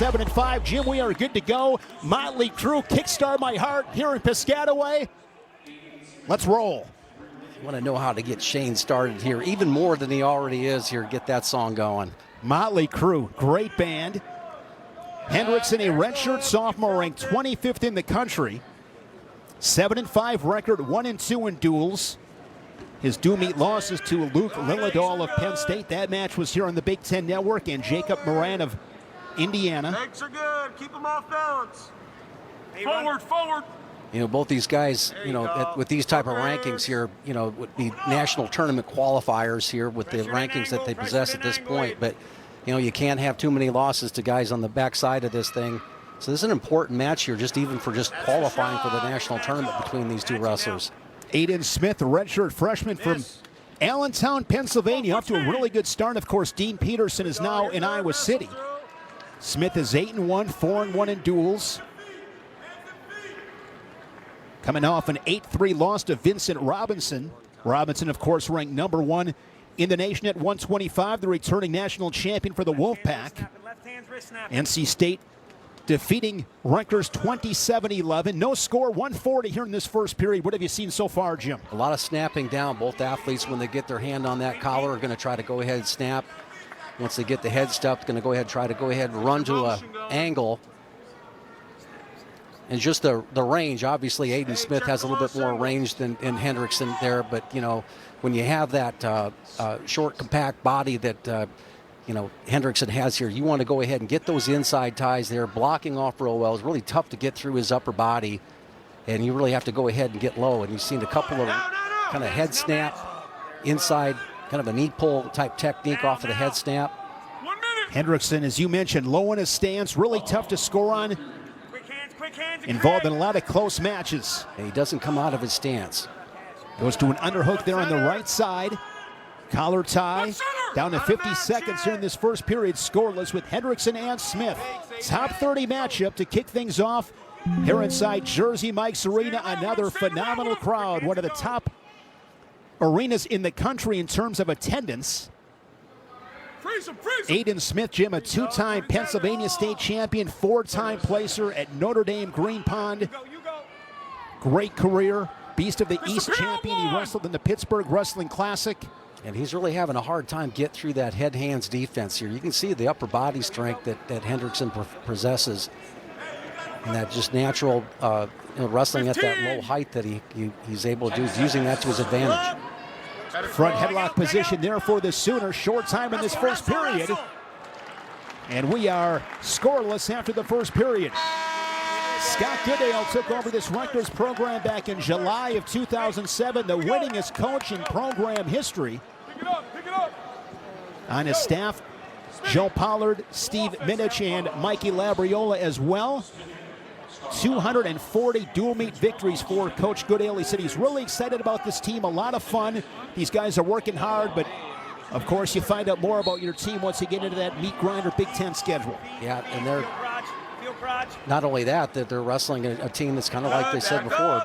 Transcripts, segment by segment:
7-5. Jim, we are good to go. Motley Crue, Kickstart My Heart here in Piscataway. Let's roll. I want to know how to get Shane started here, even more than he already is here. Get that song going. Motley Crue, great band. Hendrickson, a redshirt sophomore, ranked 25th in the country. 7-5 record, 1-2 in duels. His dual meet losses to Luke Lillidahl of Penn State. That match was here on the Big Ten Network, and Jacob Moran of Indiana. Legs are good. Keep them off balance. Forward, forward. You know, both these guys, you know, with these type of rankings here, you know, would be national tournament qualifiers here with the rankings that they possess at this point. But, you know, you can't have too many losses to guys on the backside of this thing. So this is an important match here, just even for just qualifying for the national tournament between these two wrestlers. Aiden Smith, a redshirt freshman from Allentown, Pennsylvania, off to a really good start. Of course, Dean Peterson is now in Iowa City. Smith is 8-1, 4-1 in duels. Coming off an 8-3 loss to Vincent Robinson. Robinson, of course, ranked number 1 in the nation at 125, the returning national champion for the Wolfpack. NC State defeating Rutgers 27-11. No score, 140 here in this first period. What have you seen so far, Jim? A lot of snapping down. Both athletes, when they get their hand on that collar, are going to try to go ahead and snap. Once they get the head stuffed, going to go ahead and run to an angle. And just the range, obviously Aiden Smith has a little bit more range than Hendrickson there, but, you know, when you have that short, compact body that, you know, Hendrickson has here, you want to go ahead and get those inside ties there, blocking off real well. It's really tough to get through his upper body, and you really have to go ahead and get low. And you've seen a couple of kind of head snap, inside, kind of a knee pull type technique off of the head snap. Hendrickson, as you mentioned, low in his stance, really tough to score on. Involved in a lot of close matches. And he doesn't come out of his stance. Goes to an underhook there on the right side. Collar tie. Down to 50 seconds here in this first period. Scoreless with Hendrickson and Smith. Top 30 matchup to kick things off here inside Jersey Mike's Arena. Another phenomenal crowd. One of the top arenas in the country in terms of attendance. Aiden Smith, Jim, a 2-time Pennsylvania State champion, 4-time placer at Notre Dame Green Pond. Great career. Beast of the East champion. He wrestled in the Pittsburgh Wrestling Classic. And he's really having a hard time get through that head-hands defense here. You can see the upper body strength that Hendrickson possesses. And that just natural wrestling at that low height that he's able to do. He's using that to his advantage. Front headlock position there for the Sooners. Short time in this first period. And we are scoreless after the first period. Scott Goodale took over this Rutgers program back in July of 2007, the winningest coach in program history. On his staff, Joe Pollard, Steve Minich, and Mikey Labriola as well. 240 dual meet victories for Coach Goodale. He said he's really excited about this team, a lot of fun. These guys are working hard, but of course you find out more about your team once you get into that meat grinder Big Ten schedule. Yeah, and they're not only that they're wrestling a team that's kind of like they said before,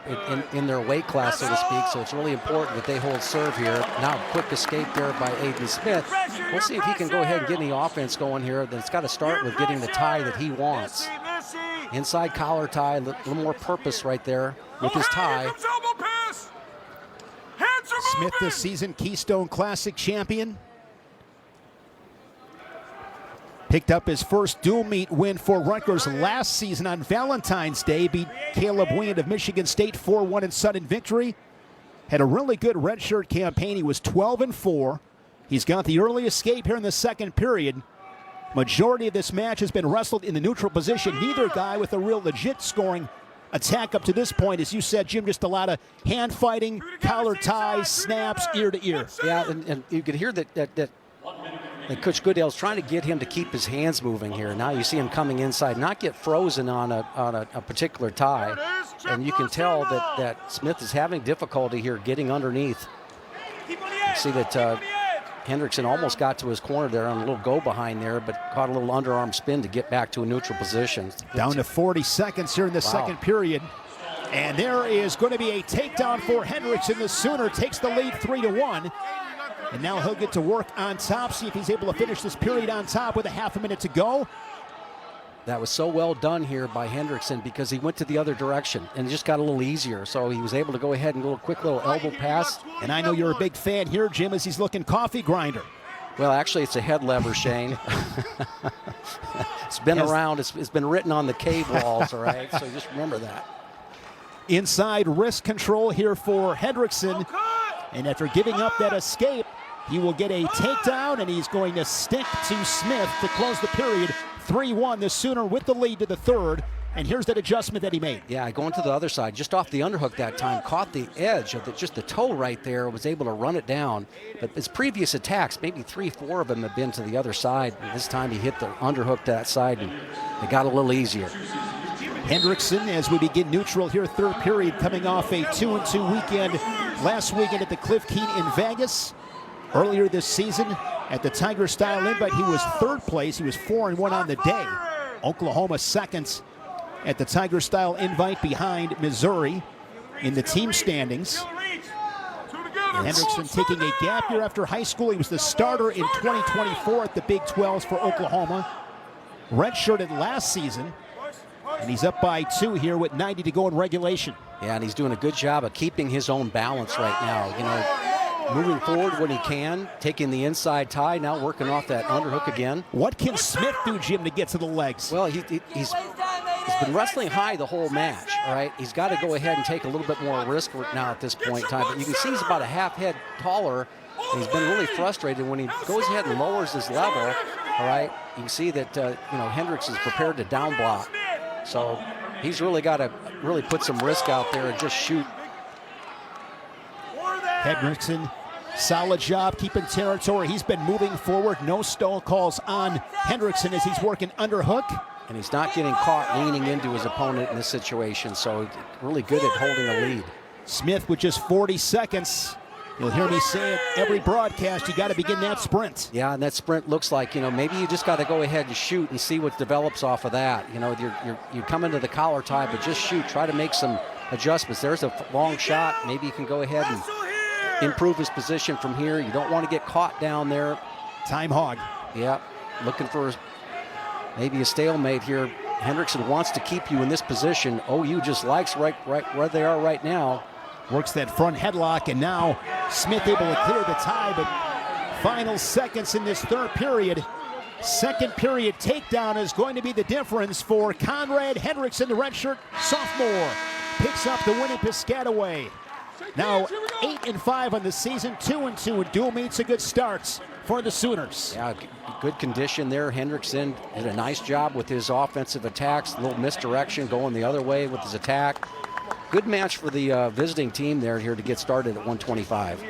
in their weight class, so to speak, so it's really important that they hold serve here. Now quick escape there by Aiden Smith. We'll see if he can go ahead and get any offense going here. Then it's got to start with getting the tie that he wants. Inside collar tie, a little more purpose right there with his tie. Smith this season Keystone Classic champion. Picked up his first dual meet win for Rutgers last season on Valentine's Day. Beat Caleb Wind of Michigan State 4-1 in sudden victory. Had a really good redshirt campaign. He was 12-4. He's got the early escape here in the second period. Majority of this match has been wrestled in the neutral position. Neither guy with a real legit scoring attack up to this point. As you said, Jim, just a lot of hand fighting, collar ties, snaps, ear to ear. Yeah, and you can hear that Coach Goodale's trying to get him to keep his hands moving here. Now you see him coming inside, not get frozen on a particular tie. And you can tell that Smith is having difficulty here getting underneath. You see that Hendrickson almost got to his corner there on a little go behind there, but caught a little underarm spin to get back to a neutral position. Down to 40 seconds here in the second period. And there is going to be a takedown for Hendrickson. The Sooner takes the lead 3-1. And now he'll get to work on top, see if he's able to finish this period on top with a half a minute to go. that was so well done here by Hendrickson because he went to the other direction and it just got a little easier. So he was able to go ahead and go a quick little elbow pass. And I know you're a big fan here, Jim, as he's looking coffee grinder. Well, actually, it's a head lever, Shane. It's been around. It's been written on the cave walls, all right? So just remember that. Inside wrist control here for Hendrickson. And after giving up that escape, he will get a takedown, and he's going to stick to Smith to close the period. 3-1, the Sooner with the lead to the third. And here's that adjustment that he made. Yeah, going to the other side, just off the underhook that time, caught the edge of just the toe right there, was able to run it down. But his previous attacks, maybe 3-4 of them have been to the other side. And this time he hit the underhook to that side, and it got a little easier. Hendrickson, as we begin neutral here, third period, coming off a 2-2 weekend last weekend at the Cliff Keen in Vegas. Earlier this season at the Tiger Style Invite, he was third place. He was 4-1 on the day. Oklahoma second at the Tiger Style Invite behind Missouri in the team standings. And Hendrickson taking a gap year after high school. He was the starter in 2024 at the Big 12s for Oklahoma. Redshirted last season, and he's up by 2 here with 90 to go in regulation. Yeah, and he's doing a good job of keeping his own balance right now. You know, moving forward when he can, taking the inside tie, now working off that underhook again. What can Smith do, Jim, to get to the legs? Well, he's been wrestling high the whole match, all right? He's got to go ahead and take a little bit more risk now at this point in time. But you can see he's about a half head taller, and he's been really frustrated when he goes ahead and lowers his level, all right? You can see that, you know, Hendricks is prepared to down block. So he's really got to really put some risk out there and just shoot. Hendrickson, solid job keeping territory. He's been moving forward. No stall calls on Hendrickson as he's working underhook. And he's not getting caught leaning into his opponent in this situation, so really good at holding a lead. Smith with just 40 seconds. You'll hear me say it every broadcast, you got to begin that sprint. Yeah, and that sprint looks like, you know, maybe you just got to go ahead and shoot and see what develops off of that. You know, you come into the collar tie, but just shoot. Try to make some adjustments. There's a long shot. Maybe you can go ahead and improve his position from here. You don't want to get caught down there. Time hog. Yeah, looking for maybe a stalemate here. Hendrickson wants to keep you in this position. OU just likes right where they are right now. Works that front headlock, and now Smith able to clear the tie, but final seconds in this third period. Second period takedown is going to be the difference for Conrad Hendrickson, the redshirt sophomore. Picks up the winning Piscataway. Now 8-5 on the season, 2-2 in dual meets, a good start for the Sooners. Yeah, good condition there. Hendrickson did a nice job with his offensive attacks, a little misdirection going the other way with his attack. Good match for the visiting team there here to get started at 125.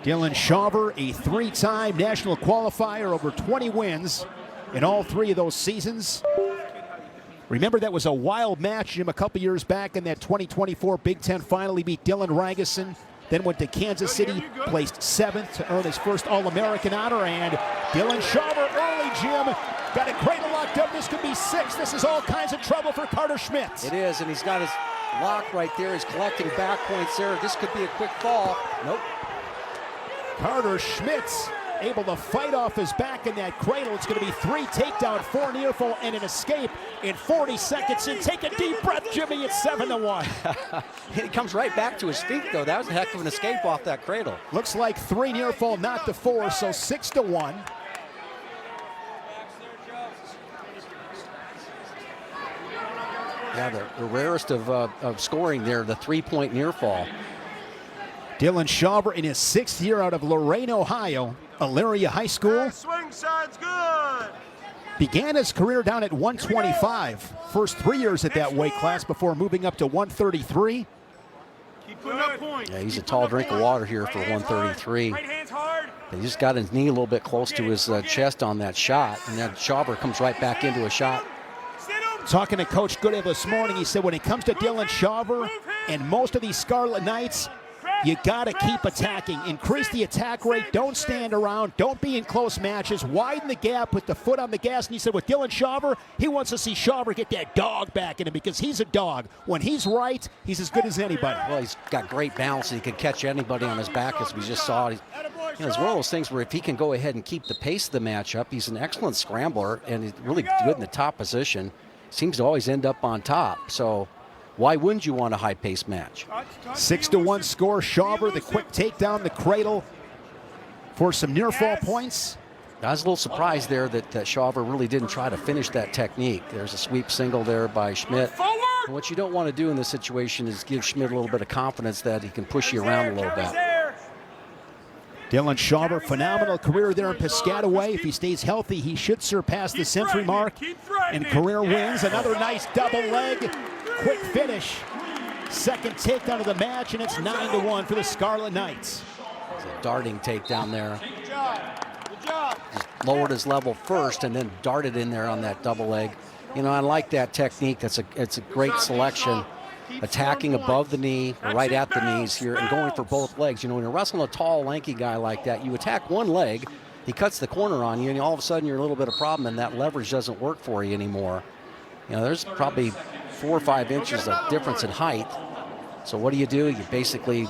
Dylan Shawver, a 3-time national qualifier, over 20 wins in all 3 of those seasons. Remember, that was a wild match, Jim, a couple years back in that 2024 Big Ten final. He beat Dylan Ragusin, then went to Kansas City, placed 7th to earn his first All-American honor. And Dylan Shawver early, Jim, got a cradle locked up. This could be 6. This is all kinds of trouble for Carter Schmidt. It is, and he's got his lock right there. He's collecting back points there. This could be a quick fall. Nope. Carter Schmidt able to fight off his back in that cradle. It's going to be 3 takedown, 4 near fall, and an escape in 40 seconds. And take a deep breath, Jimmy. It's 7-1. He comes right back to his feet, though. That was a heck of an escape off that cradle. Looks like 3 near fall, not to 4, so 6-1. Yeah, the rarest of scoring there, the 3-point near fall. Dylan Shawver in his 6th year out of Lorain, Ohio, Elyria High School. Swing side's good. Began his career down at 125. First 3 years at that weight class before moving up to 133. Keep putting up points. Yeah, he's a tall drink of water here for 133. Right hand's hard. He just got his knee a little bit close to his chest on that shot, and then Shawver comes right back into a shot. Talking to Coach Goodale this morning, he said when it comes to Dylan Shawver and most of these Scarlet Knights, you got to keep attacking. Increase the attack rate. Don't stand around. Don't be in close matches. Widen the gap. Put the foot on the gas. And he said with Dylan Shawver, he wants to see Shawver get that dog back in him because he's a dog. When he's right, he's as good as anybody. Well, he's got great balance. He can catch anybody on his back, as we just saw. He's You know, it's one of those things where if he can go ahead and keep the pace of the matchup, he's an excellent scrambler and he's really good in the top position. Seems to always end up on top. So why wouldn't you want a high-paced match? 6-1 score. Shawver, the quick takedown, the cradle for some near-fall points. I was a little surprised there that Shawver really didn't try to finish that technique. There's a sweep single there by Schmidt. And what you don't want to do in this situation is give Schmidt a little bit of confidence that he can push you around a little bit. Dylan Shawver, phenomenal career there in Piscataway. If he stays healthy, he should surpass the century mark and career wins. Another nice double leg, quick finish. Second takedown of the match, and it's 9-1 for the Scarlet Knights. It's a darting takedown there. Just lowered his level first and then darted in there on that double leg. You know, I like that technique. It's a great selection. Attacking above the knee, right at the knees here, and going for both legs. You know, when you're wrestling a tall, lanky guy like that, you attack one leg, he cuts the corner on you, and all of a sudden you're in a little bit of problem, and that leverage doesn't work for you anymore. You know, there's probably 4 or 5 inches of difference in height. So what do? You basically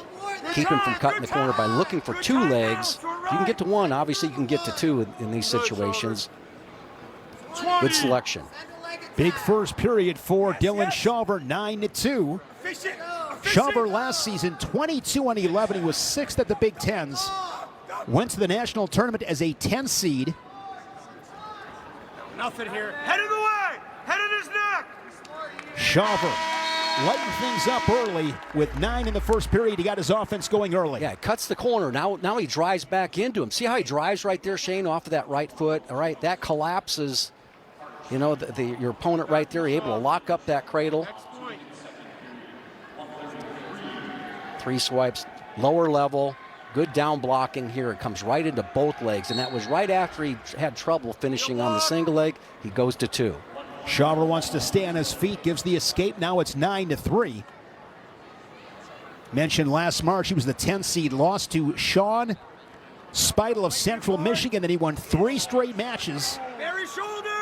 keep him from cutting the corner by looking for 2 legs. If you can get to 1, obviously you can get to 2 in these situations. Good selection. Big first period for Dylan Shawver, 9-2. Shawver last season, 22-11. He was 6th at the Big Tens. Went to the national tournament as a 10 seed. Nothing here. Head of the way. Head of his neck. Shawver lighting things up early with 9 in the first period. He got his offense going early. Yeah, cuts the corner. Now he drives back into him. See how he drives right there, Shane, off of that right foot? All right, that collapses. You know, your opponent right there, able to lock up that cradle. 3 swipes, lower level, good down blocking here. It comes right into both legs, and that was right after he had trouble finishing on the single leg. He goes to 2. Shawver wants to stay on his feet, gives the escape. Now it's 9-3. Mentioned last March, he was the 10 seed, lost to Sean Speidel of Central Michigan, and he won 3 straight matches.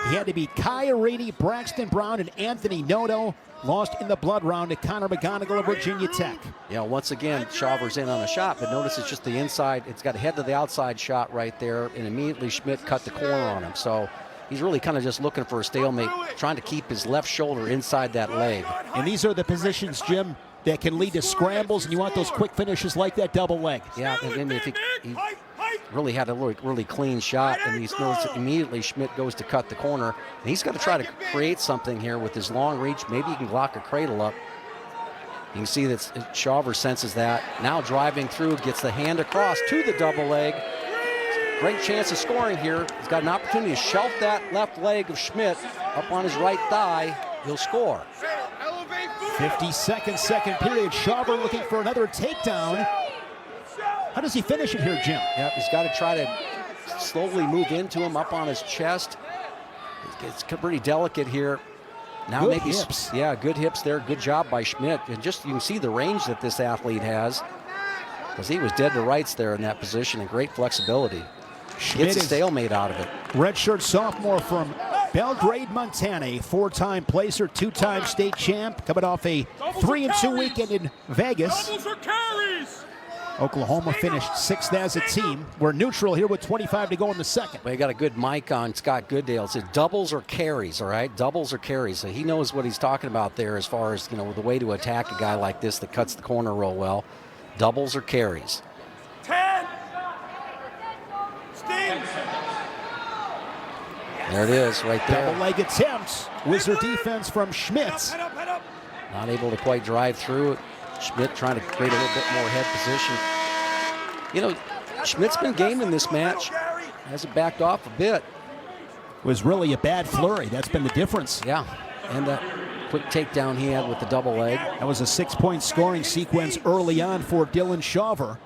He had to beat Kai Arini, Braxton Brown, and Anthony Noto. Lost in the blood round to Connor McGonigal of Virginia Tech. Yeah, once again, Shawver's in on a shot, but notice it's just the inside. It's got a head to the outside shot right there, and immediately Schmidt cut the corner on him. So he's really kind of just looking for a stalemate, trying to keep his left shoulder inside that leg. And these are the positions, Jim, that can lead to scrambles, and you want those quick finishes like that double leg. Yeah, and then if he really had a really clean shot, and he's noticed immediately Schmidt goes to cut the corner, and he's got to try to create something here with his long reach. Maybe he can lock a cradle up. You can see that Shawver senses that. Now driving through, gets the hand across to the double leg. Great chance of scoring here. He's got an opportunity to shelf that left leg of Schmidt up on his right thigh. He'll score. 52nd second period. Shawver looking for another takedown. How does he finish it here, Jim? Yep, he's got to try to slowly move into him up on his chest. It's pretty delicate here. Now good maybe hips. Yeah, good hips there. Good job by Schmidt. And just you can see the range that this athlete has, because he was dead to rights there in that position, and great flexibility. Schmidt Gets a stalemate out of it. Redshirt sophomore from Belgrade, Montana, a 4-time placer, 2-time state champ, coming off a 3-2 weekend in Vegas. Oklahoma finished 6th as a team. We're neutral here with 25 to go in the second. Well, you got a good mic on Scott Goodale. It said doubles or carries, all right? Doubles or carries. So he knows what he's talking about there as far as, you know, the way to attack a guy like this that cuts the corner real well. Doubles or carries. 10. Steve. There it is right there. Double leg attempt. Wizard defense from Schmidt. Head up, head up. Not able to quite drive through it. Schmidt trying to create a little bit more head position. You know, Schmidt's been game in this match. Hasn't backed off a bit. Was really a bad flurry. That's been the difference. Yeah, and that quick takedown he had with the double leg. That was a 6-point scoring sequence early on for Dylan Shawver.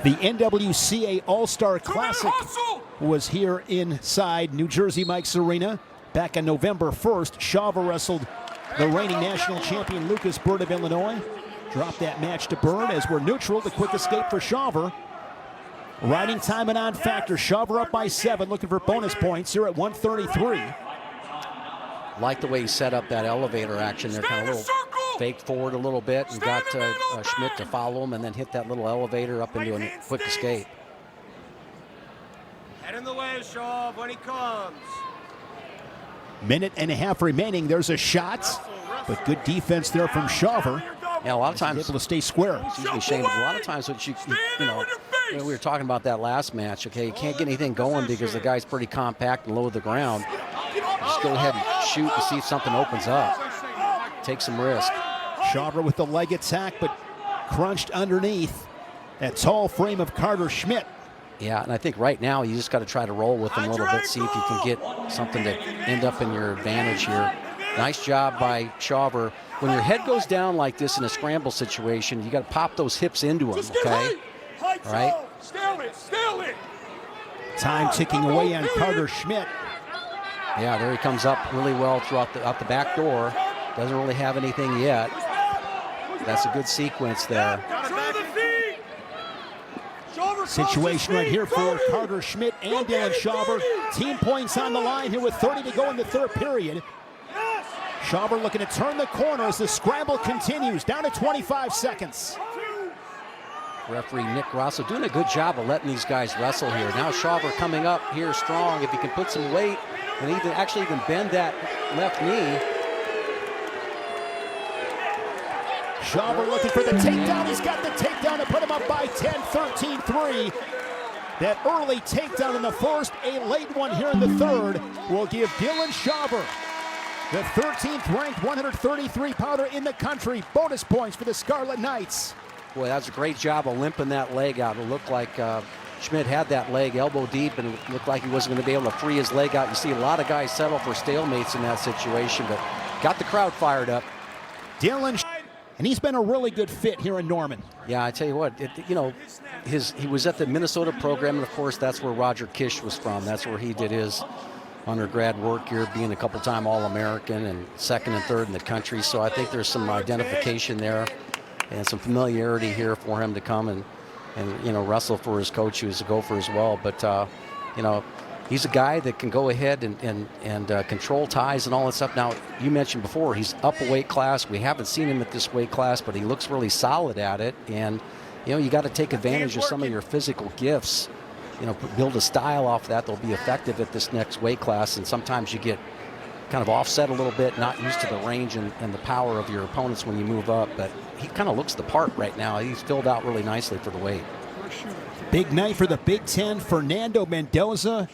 The NWCA All-Star Classic was here inside New Jersey Mike's Arena. Back on November 1st, Shawver wrestled the reigning national champion Lucas Bird of Illinois. Dropped that match to Bird as we're neutral. The quick escape for Shawver. Riding time and on factor. Shawver up by 7, looking for bonus points here at 133. Like the way he set up that elevator action there, kind of a little faked forward a little bit and got Schmidt to follow him and then hit that little elevator up into a quick escape. Head in the way, Shawver, when he comes. Minute and a half remaining. There's a shot, but good defense there from Shawver. Yeah, a lot of times able to stay square. Excuse me, Shane. A lot of times, what you know, we were talking about that last match. Okay, you can't get anything going because the guy's pretty compact and low to the ground. Just go ahead and shoot and see if something opens up. Take some risk. Shawver with the leg attack, but crunched underneath that tall frame of Carter Schmidt. Yeah, and I think right now you just got to try to roll with him a little bit, see if you can get something to end up in your advantage here. Nice job by Shawver. When your head goes down like this in a scramble situation, you got to pop those hips into him, okay? All right? Steal it. Time ticking away on Carter Schmidt. Yeah, there he comes up really well out the back door. Doesn't really have anything yet. That's a good sequence there. Situation right here for Carter Schmidt and Dylan Shawver. Team points on the line here with 30 to go in the third period. Shawver looking to turn the corner as the scramble continues, down to 25 seconds. Referee Nick Rosso doing a good job of letting these guys wrestle here. Now Shawver coming up here strong. If he can put some weight and even bend that left knee. Shawver looking for the takedown. He's got the takedown to put him up by 10, 13-3. That early takedown in the first, a late one here in the third, will give Dylan Shawver the 13th ranked 133-pounder in the country. Bonus points for the Scarlet Knights. Boy, that was a great job of limping that leg out. It looked like Schmidt had that leg elbow deep and it looked like he wasn't going to be able to free his leg out. You see a lot of guys settle for stalemates in that situation, but got the crowd fired up. Dylan, and he's been a really good fit here in Norman. Yeah, I tell you what, he was at the Minnesota program, and of course that's where Roger Kish was from. That's where he did his undergrad work here, being a couple-time All-American and second and third in the country. So I think there's some identification there and some familiarity here for him to come and wrestle for his coach, who's a gopher as well. But he's a guy that can go ahead and control ties and all that stuff. Now, you mentioned before, he's up a weight class. We haven't seen him at this weight class, but he looks really solid at it. And, you got to take advantage of some of your physical gifts. Build a style off that that'll be effective at this next weight class. And sometimes you get kind of offset a little bit, not used to the range and the power of your opponents when you move up. But he kind of looks the part right now. He's filled out really nicely for the weight. Big night for the Big Ten. Fernando Mendoza,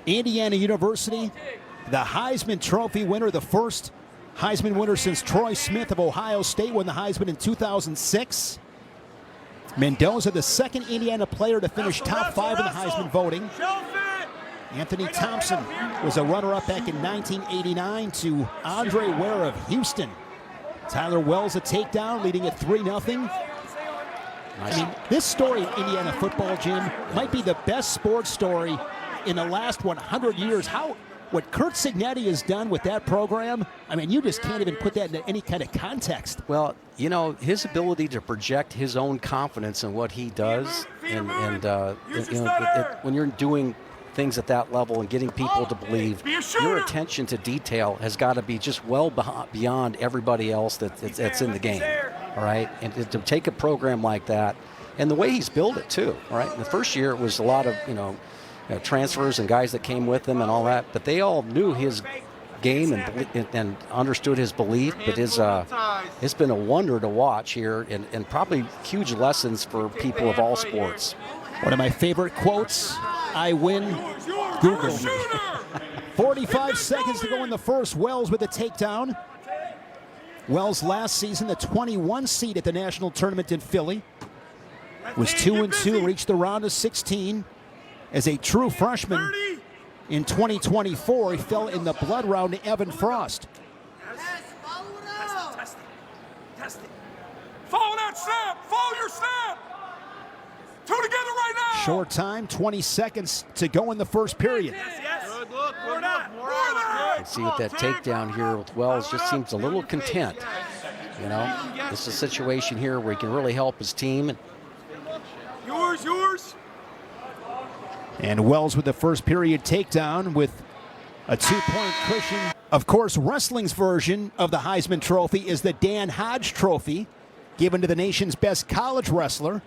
Indiana University, the Heisman Trophy winner, the first Heisman winner since Troy Smith of Ohio State won the Heisman in 2006. Mendoza, the second Indiana player to finish top 5 in the Heisman voting. Anthony Thompson was a runner-up back in 1989 to Andre Ware of Houston. Tyler Wells a takedown, leading at 3-0. Nice. I mean, this story in Indiana football, Jim, might be the best sports story in the last 100 years. What Kurt Cignetti has done with that program, I mean, you just can't even put that into any kind of context. Well, his ability to project his own confidence in what he does, when you're doing things at that level and getting people to believe, your attention to detail has got to be just well beyond everybody else that's in the game, all right? And to take a program like that, and the way he's built it too, all right? In the first year, it was a lot of, transfers and guys that came with him and all that, but they all knew his game and understood his belief. But it's been a wonder to watch here and probably huge lessons for people of all sports. One of my favorite quotes, I win, Google me. 45 seconds to go in the first. Wells with a takedown. Wells last season, the 21 seed at the national tournament in Philly, was 2-2, reached the round of 16. As a true freshman in 2024, he fell in the blood round to Evan Frost. Test it. Follow that snap. Follow your snap. Two together right now. Short time, 20 seconds to go in the first period. Yes. Good look. More See with that takedown here with Wells, just seems a little content. This is a situation here where he can really help his team. Yours. And Wells with the first period takedown with A 2-point cushion. Of course, wrestling's version of the Heisman Trophy is the Dan Hodge Trophy, given to the nation's best college wrestler.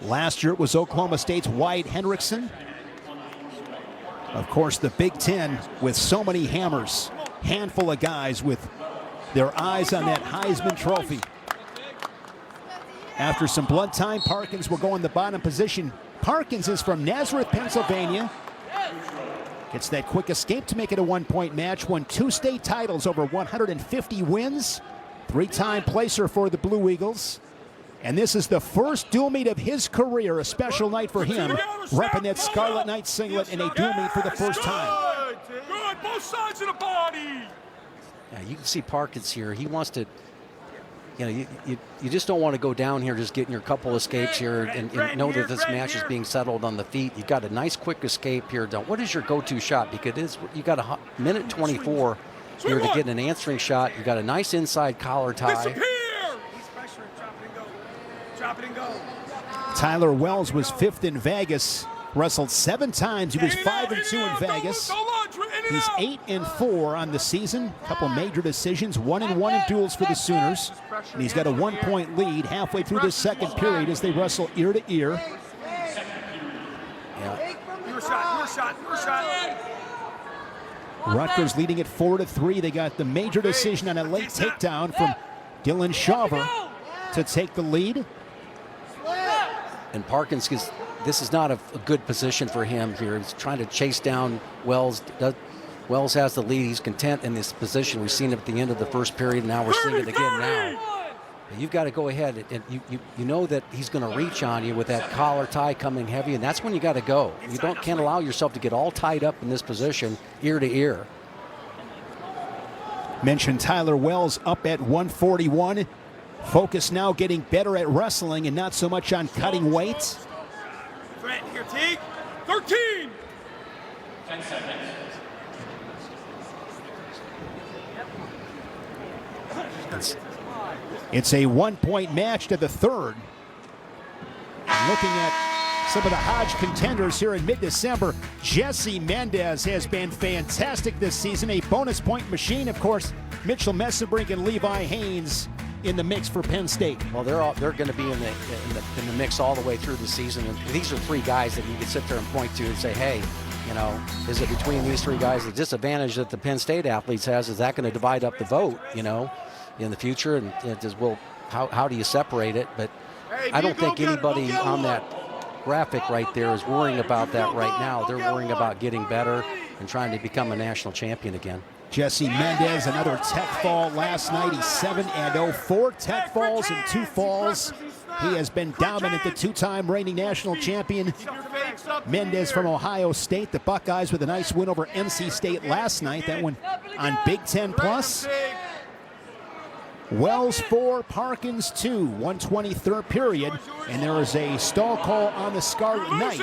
Last year it was Oklahoma State's Wyatt Hendrickson. Of course, the Big Ten with so many hammers. Handful of guys with their eyes on that Heisman Trophy. After some blood time, Parkkins will go in the bottom position. Parkkins is from Nazareth, Pennsylvania. Gets that quick escape to make it a 1-point match. Won 2 state titles, over 150 wins. 3-time placer for the Blue Eagles. And this is the first dual meet of his career, a special night for him, repping that Scarlet Knight singlet in a dual meet for the first time. Good, both sides of the body. Yeah, you can see Parkkins here. He wants to, you know, you just don't want to go down here just getting your couple escapes here and know that this match is being settled on the feet. You got a nice quick escape here. What is your go-to shot? Because you got a minute 24 here to get an answering shot. You got a nice inside collar tie. Drop it and go. Tyler Wells was 5th in Vegas. Wrestled 7 times. He was 5-2 in Vegas. He's 8-4 on the season. A couple major decisions. 1-1 in duels for the Sooners. And he's got a 1-point lead halfway through this second period as they wrestle ear to ear. Yeah. Your shot. Rutgers leading it 4-3. They got the major decision on a late takedown from Dylan Shawver to take the lead. And Parkkins, this is not a good position for him here. He's trying to chase down Wells. Wells has the lead. He's content in this position. We've seen it at the end of the first period, and now we're seeing it again now. You've got to go ahead, and you know that he's going to reach on you with that collar tie coming heavy, and that's when you got to go. You can't allow yourself to get all tied up in this position, ear to ear. Mentioned Tyler Wells up at 141. Focus now getting better at wrestling and not so much on cutting weight. Brent, here, Teague. 13. 10 seconds. It's a 1-point match to the third. Looking at some of the Hodge contenders here in mid-December, Jesse Mendez has been fantastic this season. A bonus point machine, of course. Mitchell Messenbrink and Levi Haynes in the mix for Penn State. Well, they're going to be in the mix all the way through the season. And these are 3 guys that you can sit there and point to and say, hey, you know, is it between these 3 guys? The disadvantage that the Penn State athletes has is that going to divide up the vote, you know, in the future? And how do you separate it? But I don't think anybody on that graphic right there is worrying about that right now. They're worrying about getting better and trying to become a national champion again. Jesse Mendez, another tech fall last night. He's 7-0, 4 tech falls and 2 falls. He has been dominant, the 2-time reigning national champion. Mendez from Ohio State. The Buckeyes with a nice win over NC State last night. That one on Big Ten Plus. Wells 4, Parkkins 2, 123rd period. And there is a stall call on the Scarlet Knight.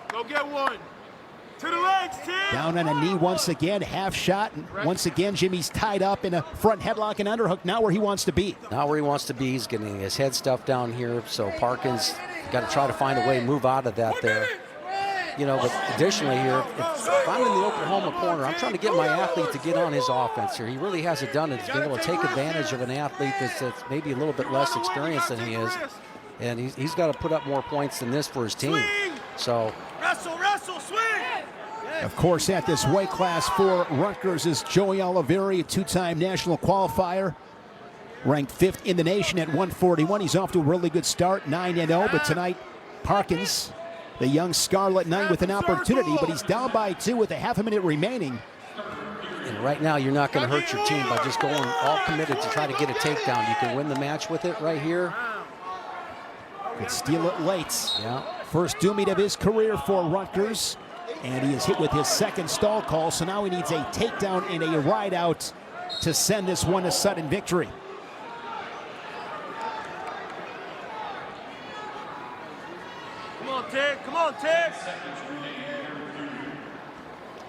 Go get one. To the legs, Tim. Down on a knee once again, half shot. And once again, Jimmy's tied up in a front headlock and underhook, not where he wants to be. Not where he wants to be. He's getting his head stuffed down here. So Parkkins got to try to find a way to move out of that there. You know, but additionally here, if I'm in the Oklahoma corner, I'm trying to get my athlete to get on his offense here. He really hasn't done it. He's been able to take advantage of an athlete that's maybe a little bit less experienced than he is. And he's got to put up more points than this for his team. So Wrestle, swing. Of course, at this weight class for Rutgers is Joey Oliveri, a 2-time national qualifier. Ranked 5th in the nation at 141. He's off to a really good start, 9-0. But tonight, Parkkins, the young Scarlet Knight, with an opportunity, but he's down by 2 with a half a minute remaining. And right now, you're not going to hurt your team by just going all committed to try to get a takedown. You can win the match with it right here. Could steal it late. Yeah. First dual meet of his career for Rutgers. And he is hit with his second stall call, so now he needs a takedown and a ride out to send this one to sudden victory. Come on, Ted.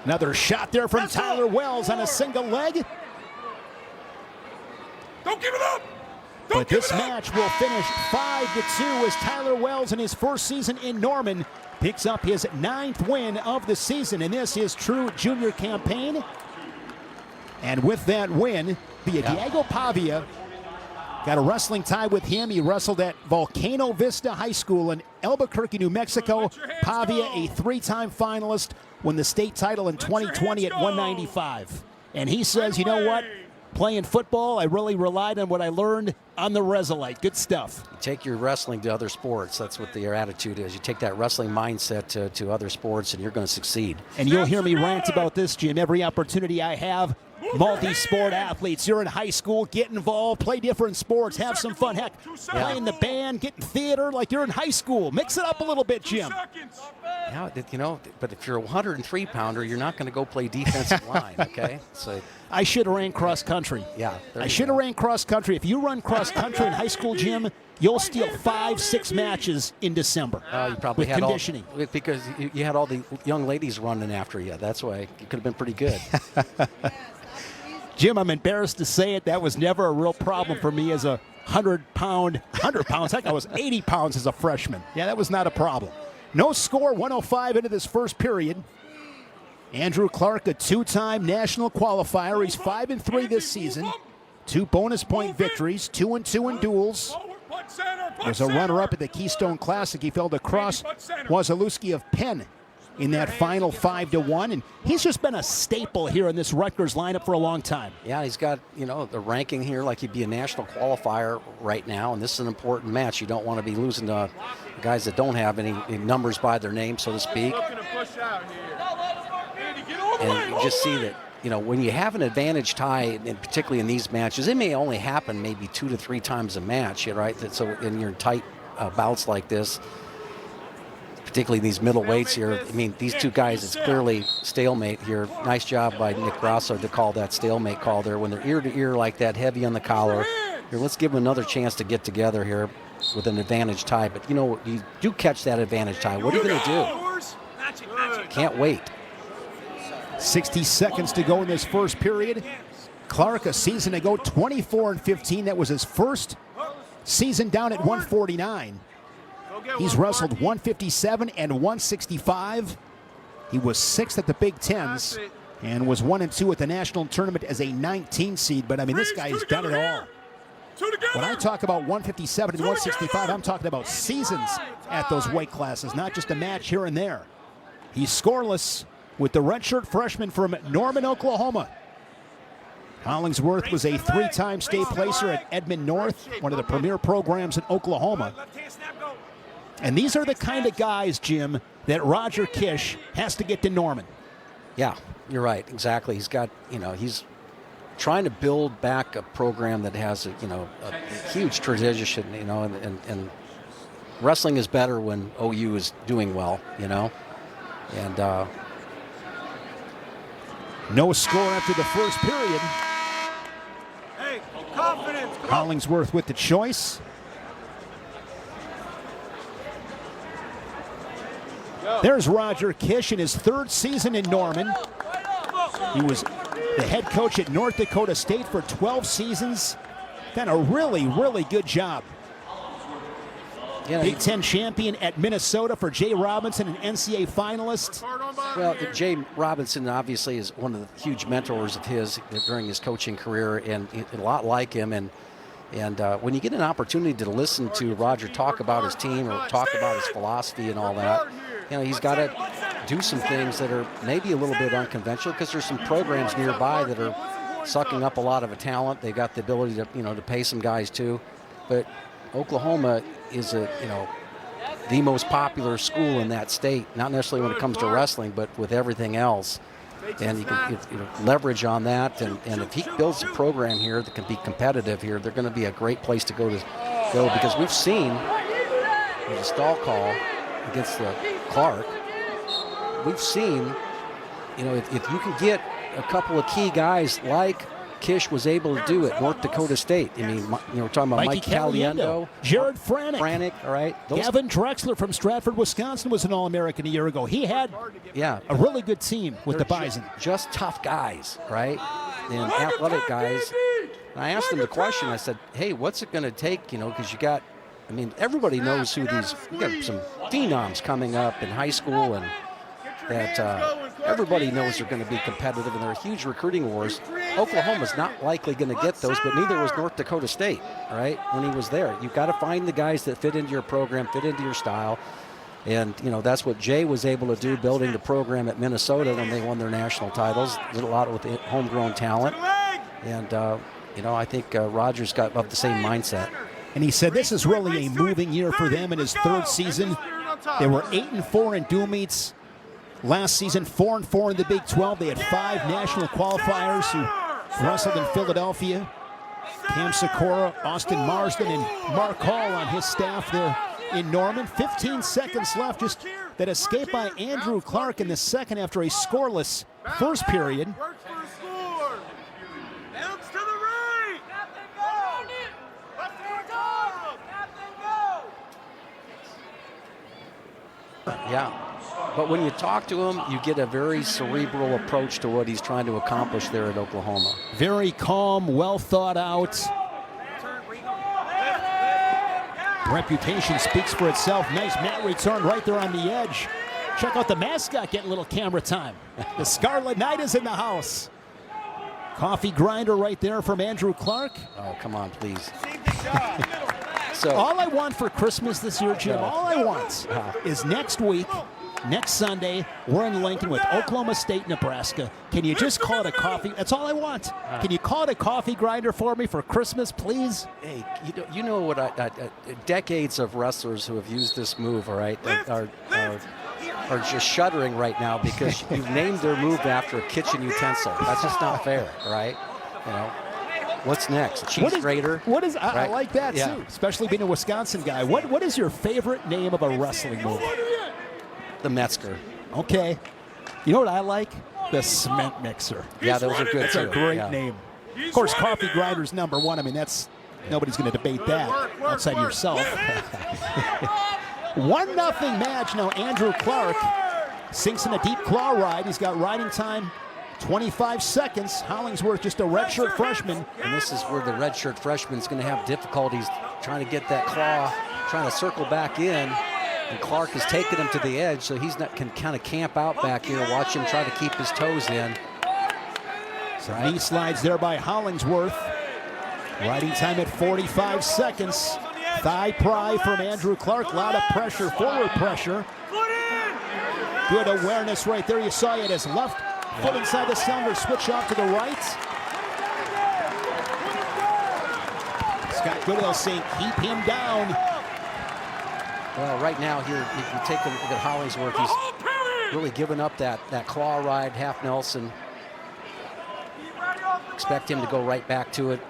Another shot there from Tyler Wells on a single leg. Don't give it up. But this match will finish 5-2 as Tyler Wells in his first season in Norman picks up his 9th win of the season in this his true junior campaign. And with that win, Diego Pavia got a wrestling tie with him. He wrestled at Volcano Vista High School in Albuquerque, New Mexico. Pavia, a 3-time finalist, won the state title in 2020 at 195. And he says, you know what? Playing football, I really relied on what I learned on the Resolite. Good stuff. You take your wrestling to other sports. That's what their attitude is. You take that wrestling mindset to other sports, and you're going to succeed. And you'll hear me rant about this, Jim, every opportunity I have. Multi-sport athletes. You're in high school, get involved, play different sports, have some fun. Heck, play in the band, get in theater like you're in high school. Mix it up a little bit, Jim. Yeah, you know, but if you're a 103-pounder, you're not going to go play defensive line, okay? So I should have ran cross country. Yeah. I should have ran cross country. If you run cross country in high school, Jim, you'll steal 5-6 matches in December. You probably with had conditioning. Because you had all the young ladies running after you. That's why you could have been pretty good. Jim, I'm embarrassed to say it. That was never a real problem for me as a 100 pounds. Heck, I was 80 pounds as a freshman. Yeah, that was not a problem. No score, 105 into this first period. Andrew Clark, a 2-time national qualifier. He's 5-3 this season. 2 bonus point victories, 2-2 in duels. Was a runner-up at the Keystone Classic. He fell to Cross Wasilewski of Penn in that final 5-1, and he's just been a staple here in this Rutgers lineup for a long time. Yeah, he's got, you know, the ranking here like he'd be a national qualifier right now, and this is an important match. You don't want to be losing to guys that don't have any numbers by their name, so to speak. And you just see that, you know, when you have an advantage tie, and particularly in these matches, it may only happen maybe 2 to 3 times a match, right? So in your tight bouts like this, particularly these middle weights here. I mean, these two guys, it's clearly stalemate here. Nice job by Nick Grasso to call that stalemate call there. When they're ear to ear like that, heavy on the collar. Here, let's give them another chance to get together here with an advantage tie. But, you know, you do catch that advantage tie. What are you going to do? Can't wait. 60 seconds to go in this first period. Clark, a season ago, 24-15. That was his first season down at 149. He's wrestled 157 and 165. He was 6th at the Big Tens and was 1-2 at the national tournament as a 19 seed. But, I mean, this guy's done it all. When I talk about 157 and 165, I'm talking about seasons at those weight classes, not just a match here and there. He's scoreless with the redshirt freshman from Norman, Oklahoma. Hollingsworth was a 3-time state placer at Edmond North, one of the premier programs in Oklahoma. And these are the kind of guys, Jim, that Roger Kish has to get to Norman. Yeah, you're right. Exactly. He's got, you know, he's trying to build back a program that has, a huge tradition, you know, and wrestling is better when OU is doing well, you know. And no score after the first period. Hey, confidence. Hollingsworth with the choice. There's Roger Kish in his 3rd season in Norman. He was the head coach at North Dakota State for 12 seasons. Done a really, really good job. Yeah, Big Ten champion at Minnesota for Jay Robinson, an NCAA finalist. Well, Jay Robinson obviously is one of the huge mentors of his during his coaching career, and a lot like him. And when you get an opportunity to listen to Roger talk about his team or talk about his philosophy and all that, you know, he's got to do some things that are maybe a little bit unconventional because there's some programs nearby that are sucking up a lot of a talent. They got the ability to, you know, to pay some guys too. But Oklahoma is the most popular school in that state, not necessarily when it comes to wrestling, but with everything else. And you can leverage on that. And if he builds a program here that can be competitive here, they're going to be a great place to go because we've seen the stall call against the Clark. We've seen, you know, if you can get a couple of key guys like Kish was able to do at North Dakota State. I mean, you know, we're talking about Mike Caliendo, Jared Franick, all right. Gavin Drexler from Stratford, Wisconsin was an All-American a year ago. He had a really good team with the Bison. Just tough guys, right? And athletic guys. And I asked him the question. I said, hey, what's it going to take, you know, because you got, I mean, everybody knows who these, you got some phenoms coming up in high school, and that everybody knows they're going to be competitive, and there are huge recruiting wars. Oklahoma's not likely going to get those, but neither was North Dakota State, right, when he was there. You've got to find the guys that fit into your program, fit into your style. And, you know, that's what Jay was able to do, building the program at Minnesota when they won their national titles. Did a lot with homegrown talent. And, you know, I think Rogers got up the same mindset. And he said this is really a moving year for them in his third season. They were 8-4 in dual meets last season, 4-4 in the Big 12. They had 5 national qualifiers who wrestled in Philadelphia. Cam Sikora, Austin Marsden, and Mark Hall on his staff there in Norman. 15 seconds left. Just that escape by Andrew Clark in the second after a scoreless first period. Yeah, but when you talk to him, you get a very cerebral approach to what he's trying to accomplish there at Oklahoma. Very calm, well thought out. Reputation speaks for itself. Nice mat return right there on the edge. Check out the mascot getting a little camera time. The Scarlet Knight is in the house. Coffee grinder right there from Andrew Clark. Oh, come on, please. So, all I want for Christmas this year, Jim, all I want is next week, next Sunday, we're in Lincoln with Oklahoma State, Nebraska. Can you just call it a coffee? That's all I want. Can you call it a coffee grinder for me for Christmas, please? Hey, you know what? Decades of wrestlers who have used this move, all right, are just shuddering right now because you've named their move after a kitchen utensil. That's just not fair, all right? You know. What's next? Cheese grater? I like that too, especially being a Wisconsin guy. What is your favorite name of a wrestling move? The Metzger. Okay. You know what I like? The cement mixer. Yeah, those are good That's too. a great name. Of course, coffee grinder's #1. I mean, that's nobody's going to debate that outside of yourself. 1-0 match now. Andrew Clark sinks in a deep claw ride. He's got riding time 25 seconds. Hollingsworth, just a redshirt freshman. And this is where the redshirt freshman is going to have difficulties trying to get that claw, trying to circle back in. And Clark has taken him to the edge, so he's not can kind of camp out back here, watch him try to keep his toes in. So knee slides there by Hollingsworth. Riding time at 45 seconds. Thigh pry from Andrew Clark. A lot of pressure, forward pressure. Good awareness right there. You saw it as left foot inside the cylinder, switch off to the right. Scott Goodell saying, keep him down. Well, right now here, if you take a look at Hollingsworth, he's really given up that claw ride, half Nelson. Expect him to go right back to it.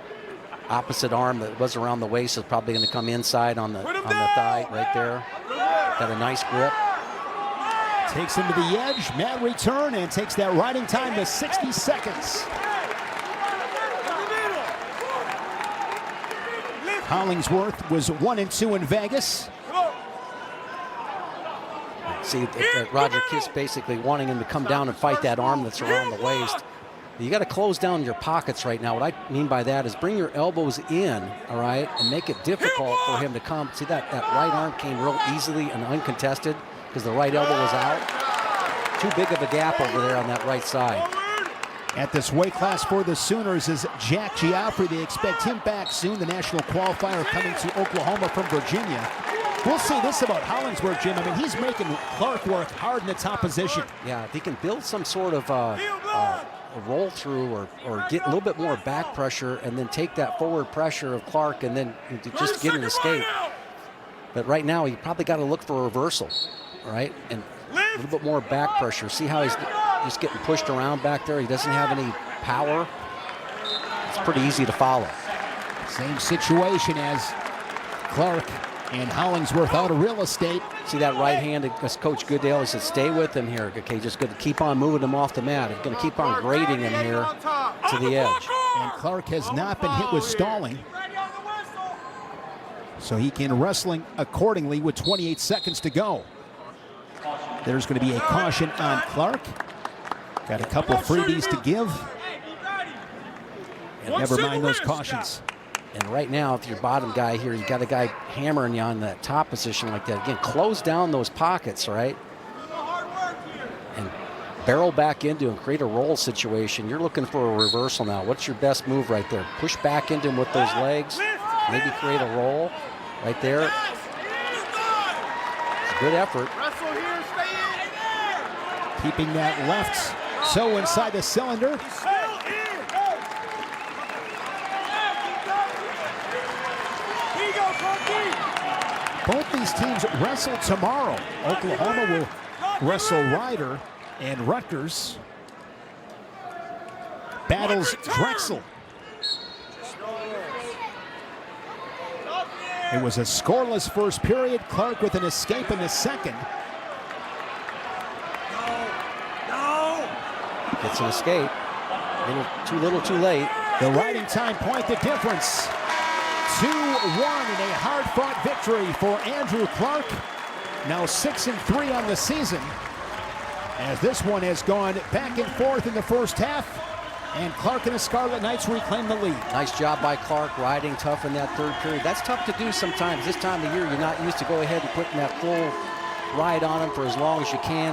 Opposite arm that was around the waist is probably going to come inside on the thigh right there. Got a nice grip. Takes him to the edge, mat return, and takes that riding time to 60 seconds. Hollingsworth was 1-2 in Vegas. See, Roger Kiss basically wanting him to come down and fight that arm that's around the waist. You got to close down your pockets right now. What I mean by that is bring your elbows in, all right, and make it difficult for him to come. See, that right arm came real easily and uncontested because the right elbow was out. Too big of a gap over there on that right side. At this weight class for the Sooners is Jack Giaffre. They expect him back soon, the national qualifier coming to Oklahoma from Virginia. We'll say this about Hollingsworth, Jim. I mean, he's making Clark work hard in the top position. Yeah, if he can build some sort of a roll through or get a little bit more back pressure and then take that forward pressure of Clark and then just get an escape. But right now, you probably got to look for a reversal, right? And a little bit more back pressure. See how he's just getting pushed around back there. He doesn't have any power. It's pretty easy to follow. Same situation as Clark and Hollingsworth out of real estate. See that right hand, as Coach Goodale, he said, stay with him here. Okay, just going to keep on moving him off the mat. He's going to keep on grading him here to the edge. And Clark has not been hit with stalling. So he can wrestling accordingly with 28 seconds to go. There's going to be a caution on Clark. Got a couple of freebies to give. And never mind those cautions. And right now, if you're bottom guy here, you got a guy hammering you on that top position like that. Again, close down those pockets, right? And barrel back into and create a roll situation. You're looking for a reversal now. What's your best move right there? Push back into him with those legs. Maybe create a roll right there. It's a good effort. Keeping that left so inside the cylinder. Both these teams wrestle tomorrow. Oklahoma will wrestle Ryder, and Rutgers battles Drexel. It was a scoreless first period. Clark with an escape in the second. Gets an escape. Too little, too late. The riding time point the difference. 2-1 in a hard-fought victory for Andrew Clark. Now 6-3 on the season, as this one has gone back and forth in the first half, and Clark and the Scarlet Knights reclaim the lead. Nice job by Clark, riding tough in that third period. That's tough to do sometimes. This time of year, you're not used to go ahead and putting that full ride on him for as long as you can.